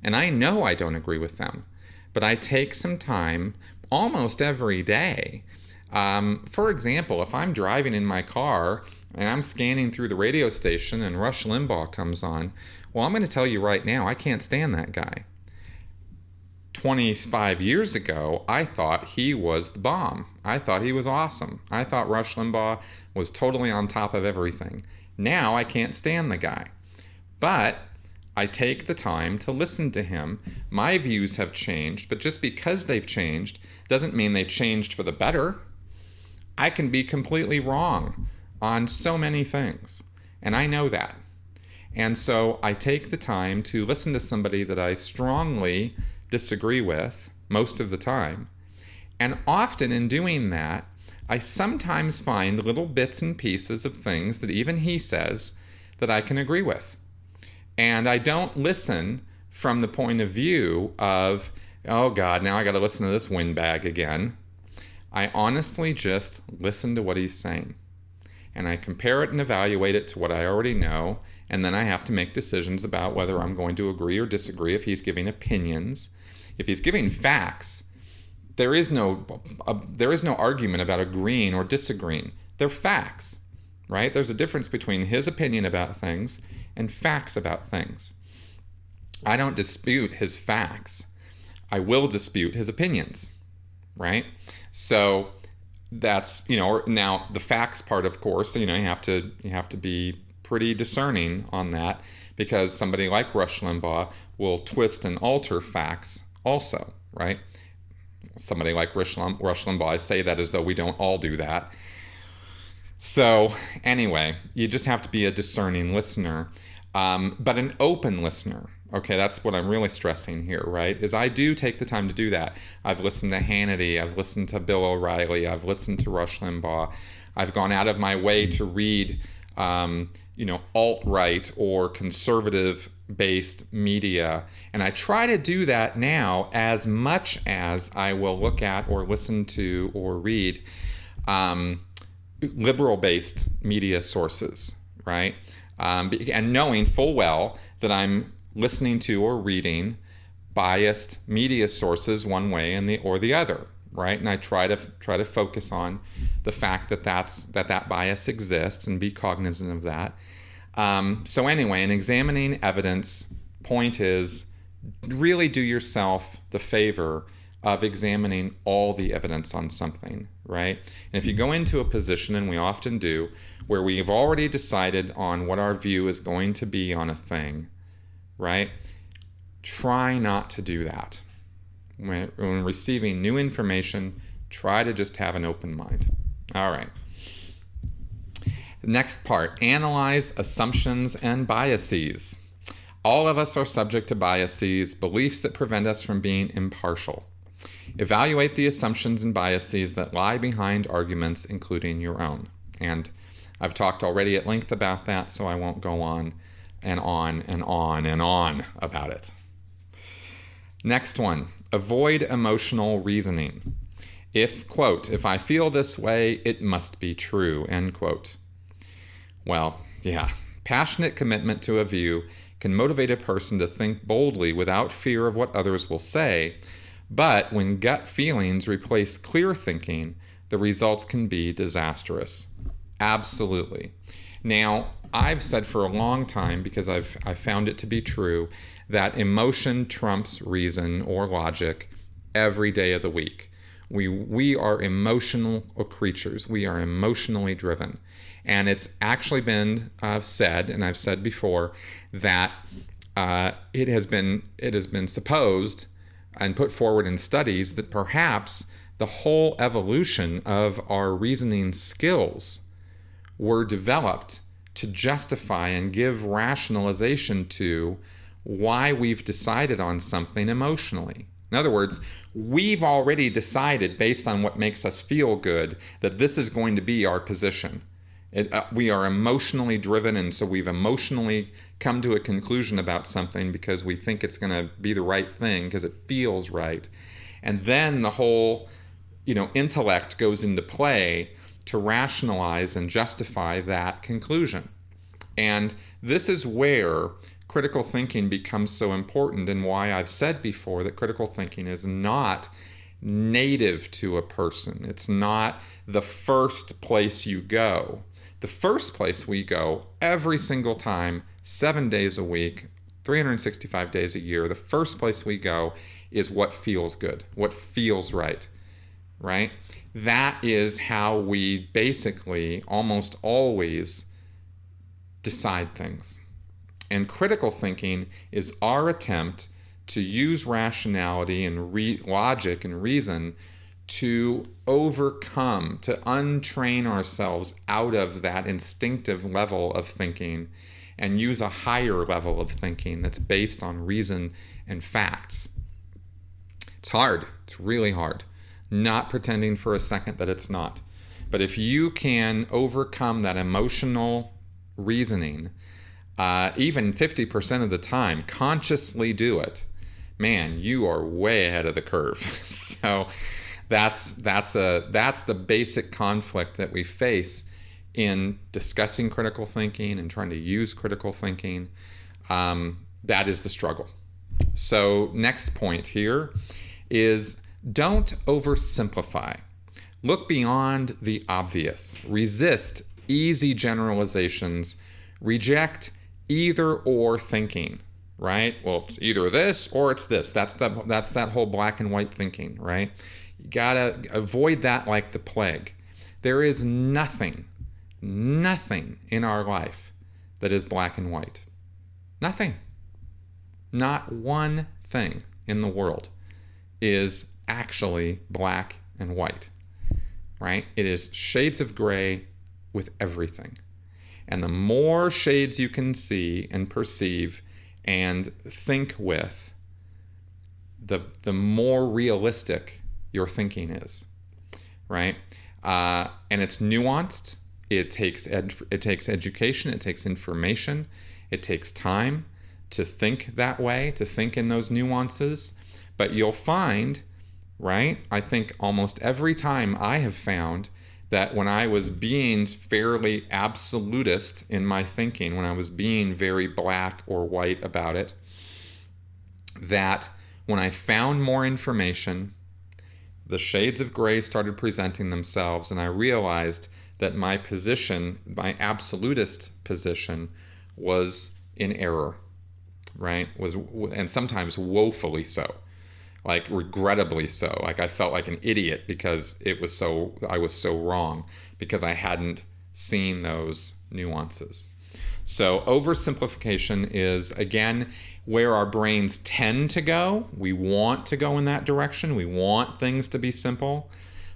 And I know I don't agree with them, but I take some time almost every day. For example, if I'm driving in my car and I'm scanning through the radio station and Rush Limbaugh comes on, well, I'm going to tell you right now, I can't stand that guy. 25 years ago, I thought he was the bomb. I thought he was awesome. I thought Rush Limbaugh was totally on top of everything. Now I can't stand the guy. But I take the time to listen to him. My views have changed, but just because they've changed doesn't mean they've changed for the better. I can be completely wrong on so many things, and I know that. And so I take the time to listen to somebody that I strongly disagree with most of the time. And often in doing that, I sometimes find little bits and pieces of things that even he says that I can agree with. And I don't listen from the point of view of, oh God, now I got to listen to this windbag again. I honestly just listen to what he's saying. And I compare it and evaluate it to what I already know. And then I have to make decisions about whether I'm going to agree or disagree if he's giving opinions. If he's giving facts, there is no argument about agreeing or disagreeing. They're facts, right? There's a difference between his opinion about things and facts about things. I don't dispute his facts. I will dispute his opinions, right? So that's, now the facts part, of course, you have to be pretty discerning on that, because somebody like Rush Limbaugh will twist and alter facts also, right? Somebody like Rush Limbaugh, I say that as though we don't all do that. So anyway, you just have to be a discerning listener, but an open listener. Okay, that's what I'm really stressing here, right? Is I do take the time to do that. I've listened to Hannity, I've listened to Bill O'Reilly, I've listened to Rush Limbaugh. I've gone out of my way to read, alt-right or conservative-based media. And I try to do that now as much as I will look at or listen to or read liberal-based media sources, right? and knowing full well that I'm listening to or reading biased media sources one way or the other, right? And I try to focus on the fact that that bias exists and be cognizant of that. So anyway, in examining evidence, point is really do yourself the favor of examining all the evidence on something, right? And if you go into a position, and we often do, where we've already decided on what our view is going to be on a thing, right? Try not to do that. When receiving new information, try to just have an open mind. All right. The next part, analyze assumptions and biases. All of us are subject to biases, beliefs that prevent us from being impartial. Evaluate the assumptions and biases that lie behind arguments, including your own. And I've talked already at length about that, so I won't go on and on and on and on about it. Next one, avoid emotional reasoning. If, quote, if I feel this way, it must be true, end quote. Well, yeah, passionate commitment to a view can motivate a person to think boldly without fear of what others will say, but when gut feelings replace clear thinking, the results can be disastrous. Absolutely. Now, I've said for a long time, because I've found it to be true, that emotion trumps reason or logic every day of the week. We are emotional creatures. We are emotionally driven. And it's actually been said, and I've said before, that it has been supposed and put forward in studies that perhaps the whole evolution of our reasoning skills were developed to justify and give rationalization to why we've decided on something emotionally. In other words, we've already decided based on what makes us feel good that this is going to be our position. We are emotionally driven, and so we've emotionally come to a conclusion about something because we think it's going to be the right thing because it feels right. And then the whole, intellect goes into play to rationalize and justify that conclusion. And this is where critical thinking becomes so important, and why I've said before that critical thinking is not native to a person. It's not the first place you go. The first place we go every single time, 7 days a week, 365 days a year, the first place we go is what feels good, what feels right, right? That is how we basically almost always decide things. And critical thinking is our attempt to use rationality and logic and reason to overcome, to untrain ourselves out of that instinctive level of thinking and use a higher level of thinking that's based on reason and facts. It's hard. It's really hard. Not pretending for a second that it's not. But if you can overcome that emotional reasoning, even 50% of the time, consciously do it, man, you are way ahead of the curve. So that's the basic conflict that we face in discussing critical thinking and trying to use critical thinking. That is the struggle. So next point here is don't oversimplify. Look beyond the obvious. Resist easy generalizations. Reject either or thinking, right? Well, it's either this or it's this. That's that whole black and white thinking, right? You gotta avoid that like the plague. There is nothing in our life that is black and white. Nothing. Not one thing in the world is actually black and white, right? It is shades of gray with everything. And the more shades you can see and perceive and think with, the more realistic your thinking is, right? And it's nuanced. It takes education. It takes information. It takes time to think that way, to think in those nuances. But you'll find, right? I think almost every time I have found that when I was being fairly absolutist in my thinking, when I was being very black or white about it, that when I found more information, the shades of gray started presenting themselves, and I realized that my position, my absolutist position, was in error, right? And sometimes woefully so, like regrettably so. Like I felt like an idiot because I was so wrong because I hadn't seen those nuances. So oversimplification is, again, where our brains tend to go. We want to go in that direction. We want things to be simple.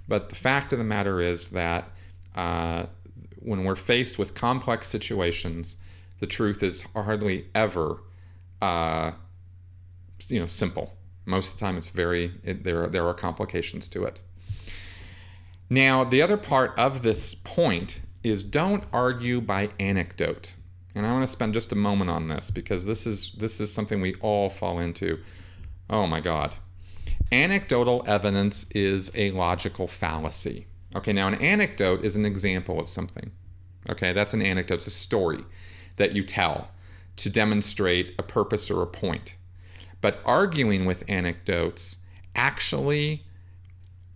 But the fact of the matter is that when we're faced with complex situations, the truth is hardly ever simple. Most of the time there are complications to it. Now, the other part of this point is don't argue by anecdote. And I want to spend just a moment on this because this is something we all fall into. Oh my God. Anecdotal evidence is a logical fallacy. Okay, now an anecdote is an example of something. Okay, that's an anecdote. It's a story that you tell to demonstrate a purpose or a point. But arguing with anecdotes actually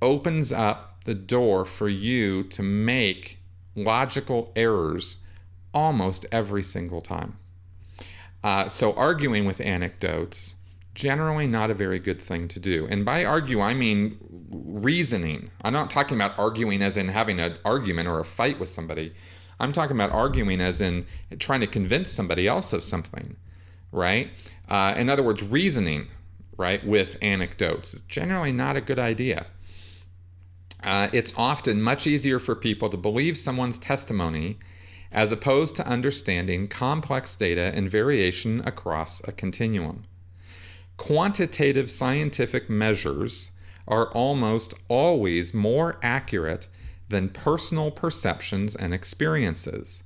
opens up the door for you to make logical errors almost every single time. So arguing with anecdotes, generally not a very good thing to do. And by argue, I mean reasoning. I'm not talking about arguing as in having an argument or a fight with somebody. I'm talking about arguing as in trying to convince somebody else of something, right? In other words, reasoning, right, with anecdotes is generally not a good idea. It's often much easier for people to believe someone's testimony as opposed to understanding complex data and variation across a continuum. Quantitative scientific measures are almost always more accurate than personal perceptions and experiences.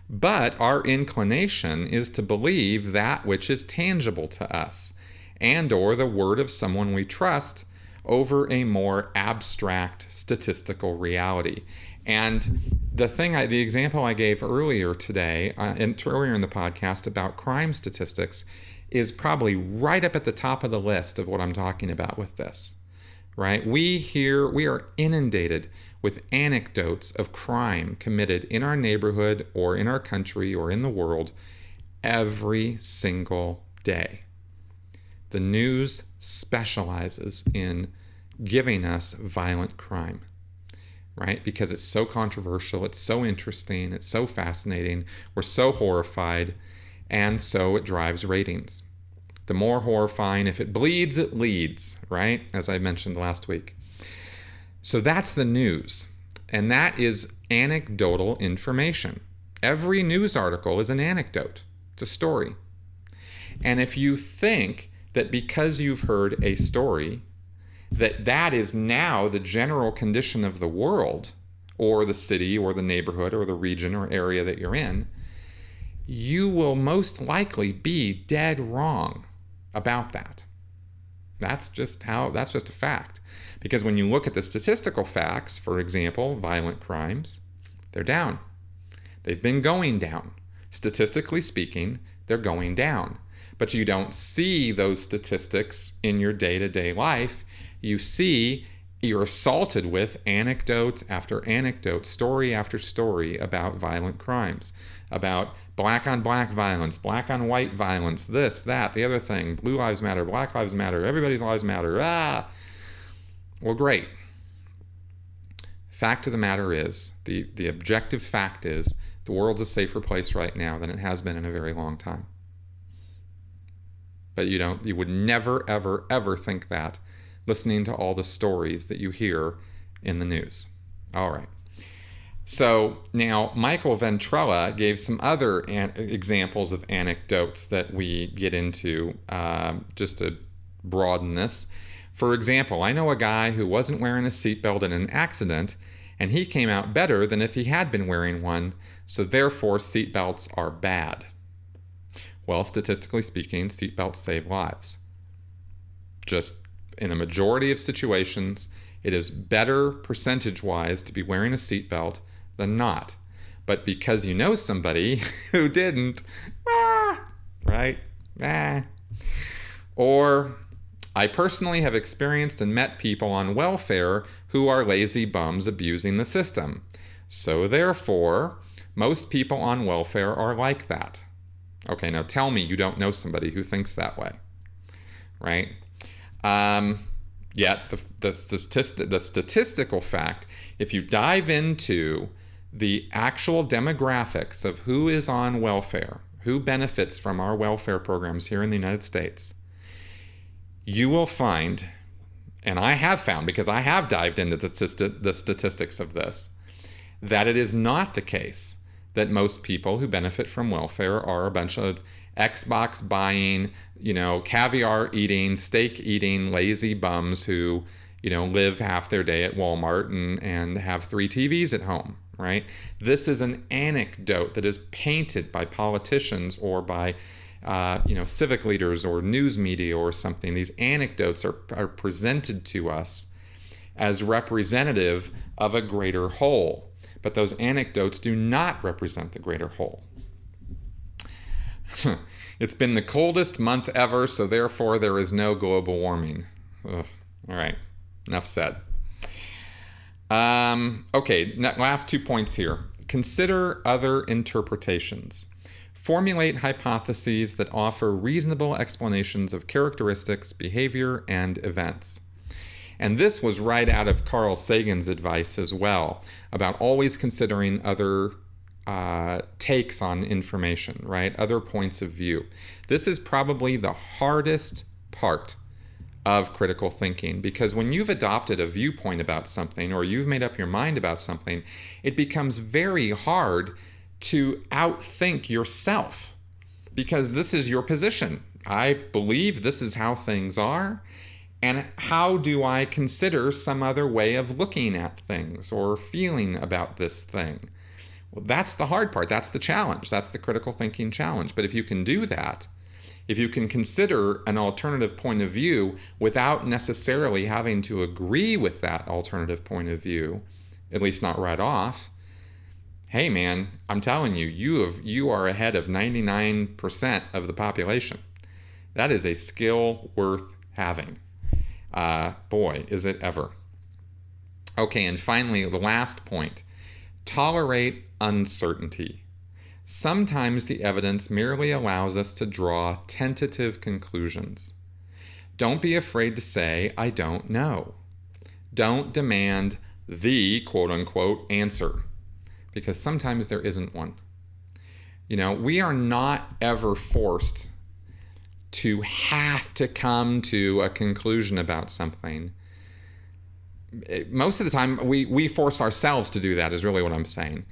But our inclination is to believe that which is tangible to us and/or the word of someone we trust over a more abstract statistical reality. And the example I gave earlier today, earlier in the podcast about crime statistics, is probably right up at the top of the list of what I'm talking about with this, right? We are inundated with anecdotes of crime committed in our neighborhood or in our country or in the world every single day. The news specializes in giving us violent crime, right? Because it's so controversial, it's so interesting, it's so fascinating, we're so horrified, and so it drives ratings. The more horrifying, if it bleeds, it leads, right? As I mentioned last week. So that's the news, and that is anecdotal information. Every news article is an anecdote. It's a story. And if you think that because you've heard a story, that is now the general condition of the world, or the city, or the neighborhood, or the region, or area that you're in, you will most likely be dead wrong about that. That's just a fact. Because when you look at the statistical facts, for example, violent crimes, they're down. They've been going down. Statistically speaking, they're going down. But you don't see those statistics in your day-to-day life. You're assaulted with anecdote after anecdote, story after story about violent crimes, about black-on-black violence, black-on-white violence, this, that, the other thing, blue lives matter, black lives matter, everybody's lives matter, Well, great. Fact of the matter is, the objective fact is, the world's a safer place right now than it has been in a very long time. But you would never, ever, ever think that listening to all the stories that you hear in the news. All right. So now Michael Ventrella gave some other examples of anecdotes that we get into just to broaden this. For example, I know a guy who wasn't wearing a seatbelt in an accident, and he came out better than if he had been wearing one, so therefore seatbelts are bad. Well, statistically speaking, seatbelts save lives. Just in a majority of situations, It is better percentage-wise to be wearing a seatbelt than not. But because you know somebody who didn't, right? Or I personally have experienced and met people on welfare who are lazy bums abusing the system. So therefore, most people on welfare are like that. Okay, now tell me you don't know somebody who thinks that way, right? Yet the statistical fact, if you dive into the actual demographics of who is on welfare, who benefits from our welfare programs here in the United States, you will find, and I have found because I have dived into the statistics of this, that it is not the case that most people who benefit from welfare are a bunch of Xbox buying, caviar eating, steak eating, lazy bums who, live half their day at Walmart and have 3 TVs at home, right? This is an anecdote that is painted by politicians or by civic leaders or news media or something. These anecdotes are presented to us as representative of a greater whole. But those anecdotes do not represent the greater whole. It's been the coldest month ever, so therefore there is no global warming. Ugh. All right, enough said. Okay, last 2 points here. Consider other interpretations. Formulate hypotheses that offer reasonable explanations of characteristics, behavior, and events. And this was right out of Carl Sagan's advice as well, about always considering other takes on information, right? Other points of view. This is probably the hardest part of critical thinking, because when you've adopted a viewpoint about something or you've made up your mind about something, it becomes very hard to outthink yourself, because this is your position. I believe this is how things are. And how do I consider some other way of looking at things or feeling about this thing? Well, that's the hard part. That's the challenge. That's the critical thinking challenge. But if you can do that, if you can consider an alternative point of view without necessarily having to agree with that alternative point of view, at least not right off, hey man, I'm telling you, you are ahead of 99% of the population. That is a skill worth having. Boy, is it ever. Okay, and finally, the last point. Tolerate uncertainty. Sometimes the evidence merely allows us to draw tentative conclusions. Don't be afraid to say, I don't know. Don't demand the quote-unquote answer, because sometimes there isn't one. We are not ever forced to have to come to a conclusion about something. Most of the time, we force ourselves to do that, is really what I'm saying.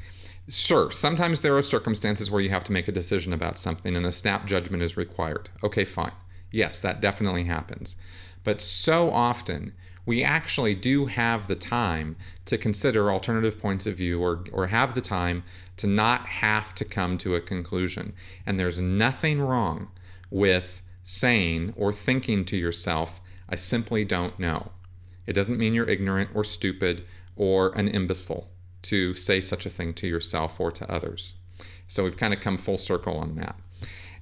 Sure, sometimes there are circumstances where you have to make a decision about something and a snap judgment is required. Okay, fine. Yes, that definitely happens. But so often, we actually do have the time to consider alternative points of view or have the time to not have to come to a conclusion. And there's nothing wrong with saying or thinking to yourself, I simply don't know. It doesn't mean you're ignorant or stupid or an imbecile to say such a thing to yourself or to others. So we've kind of come full circle on that.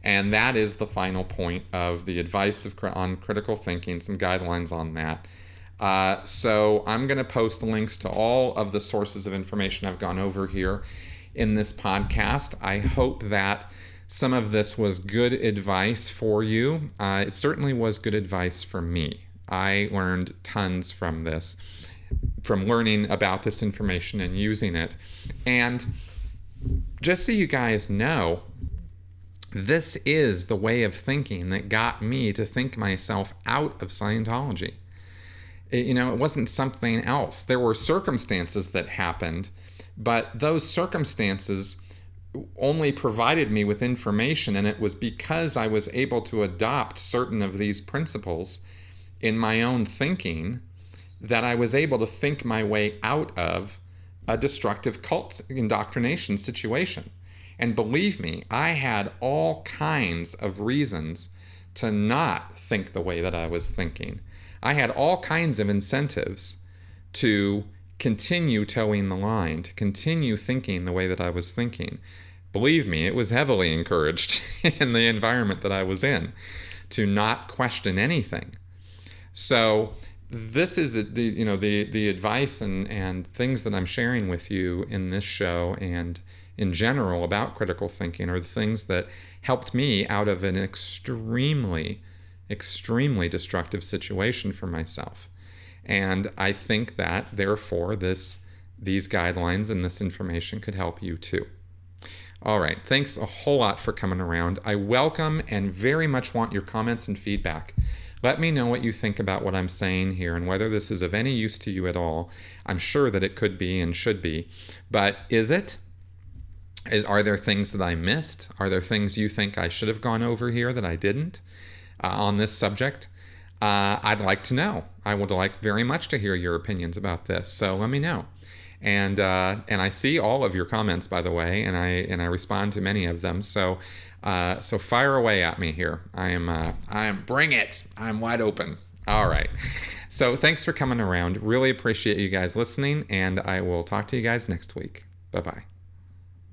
And that is the final point of the advice on critical thinking, some guidelines on that. So I'm going to post links to all of the sources of information I've gone over here in this podcast. I hope that some of this was good advice for you. It certainly was good advice for me. I learned tons from this, from learning about this information and using it. And just so you guys know, this is the way of thinking that got me to think myself out of Scientology. It wasn't something else. There were circumstances that happened, but those circumstances only provided me with information, and it was because I was able to adopt certain of these principles in my own thinking that I was able to think my way out of a destructive cult indoctrination situation. And believe me, I had all kinds of reasons to not think the way that I was thinking. I had all kinds of incentives to continue towing the line, to continue thinking the way that I was thinking. Believe me, it was heavily encouraged in the environment that I was in to not question anything. So this is the advice and things that I'm sharing with you in this show and in general about critical thinking are the things that helped me out of an extremely destructive situation for myself. And I think that, therefore, these guidelines and this information could help you too. All right, thanks a whole lot for coming around. I welcome and very much want your comments and feedback. Let me know what you think about what I'm saying here and whether this is of any use to you at all. I'm sure that it could be and should be, but is it? Are there things that I missed? Are there things you think I should have gone over here that I didn't on this subject? I'd like to know. I would like very much to hear your opinions about this. So let me know. And I see all of your comments, by the way, and I respond to many of them. So fire away at me here. I am bring it. I'm wide open. All right. So thanks for coming around. Really appreciate you guys listening, and I will talk to you guys next week. Bye-bye.